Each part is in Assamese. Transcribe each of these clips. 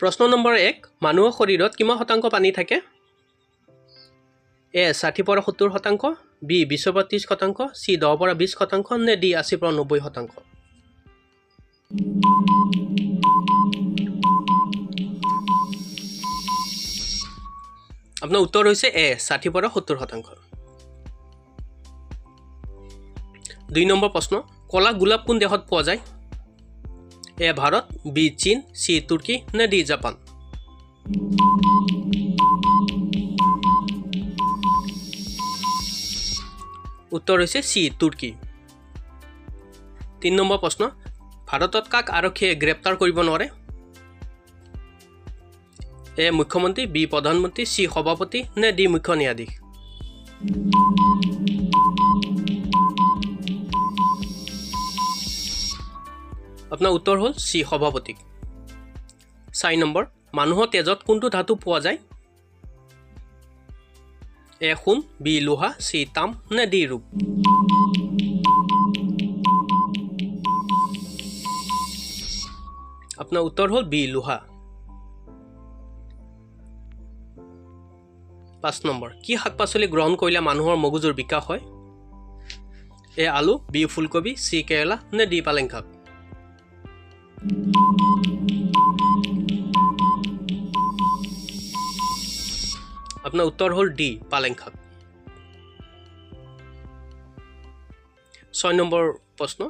প্ৰশ্ন নম্বৰ 1 মানুহৰ শৰীৰত কিমান শতাংশ পানী থাকে এ 60 পৰা 70 শতাংশ বি 20 পৰা 30 শতাংশ চি 10 পৰা 20 শতাংশ নে ডি 80 পৰা 90 শতাংশ আপোনাৰ উত্তৰ হৈছে এ 60 পৰা 70 শতাংশ 2 নম্বৰ প্ৰশ্ন কলা গোলাপ কোন দেশত পোৱা যায় এ ভাৰত বি চীন চি তুৰ্কী নে ডি জাপান উত্তৰ হৈছে চি তুৰ্কী 3 নম্বৰ প্ৰশ্ন ভাৰতত কাক আৰক্ষীয়ে গ্ৰেপ্তাৰ কৰিব নোৱাৰে এ মুখ্যমন্ত্ৰী বি প্ৰধানমন্ত্ৰী চি সভাপতি নে ডি মুখ্য ন্যায়াধীশ আপোনাৰ উত্তৰ হ'ল চি সভাপতি 4 নম্বৰ মানুহৰ তেজত কোনটো ধাতু পোৱা যায় এ সোণ বি লোহা চি তাম নে ডি ৰূপ আপোনাৰ উত্তৰ হ'ল বি লোহা 5 নম্বৰ কি শাক-পাচলি গ্ৰহণ কৰিলে মানুহৰ মগজুৰ বিকাশ হয় এ আলু বি ফুলকবি চি কেৰেলা নে ডি পালেং শাক আপোনাৰ উত্তৰ হ'ল ডি পালেং শাক 6 নম্বৰ প্ৰশ্ন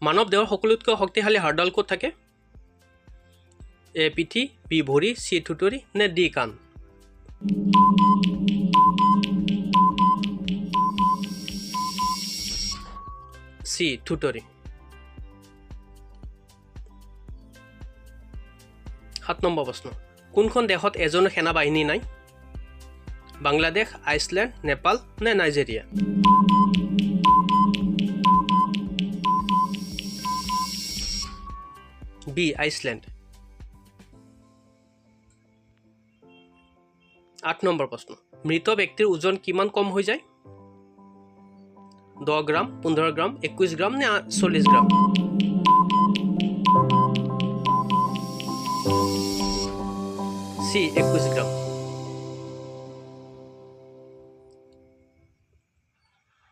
মানৱ দেহৰ সকলোতকৈ শক্তিশালী হাড়ডাল ক'ত থাকে এ পিঠি বি ভৰি চি থুতৰি নে ডি কাণ চি থুতৰি 7 নম্বৰ প্ৰশ্ন কোনখন দেশত এজন সেনা বাহিনী নাই বাংলাদেশ আইচল্যান্ড নেপাল নে নাইজেৰিয়া বি আইচল্যান্ড 8 নম্বৰ প্ৰশ্ন মৃত ব্যক্তিৰ ওজন কিমান কম হৈ যায় 10 গ্ৰাম 15 গ্ৰাম 21 গ্ৰাম নে 40 গ্ৰাম চি 21 গ্ৰাম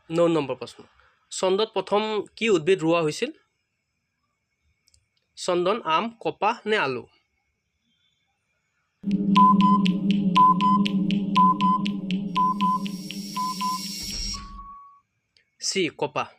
9 নম্বৰ প্ৰশ্ন চন্দত প্ৰথম কি উদ্ভিদ ৰোৱা হৈছিল চন্দন আম কপাহ নে আলু চি কপাহ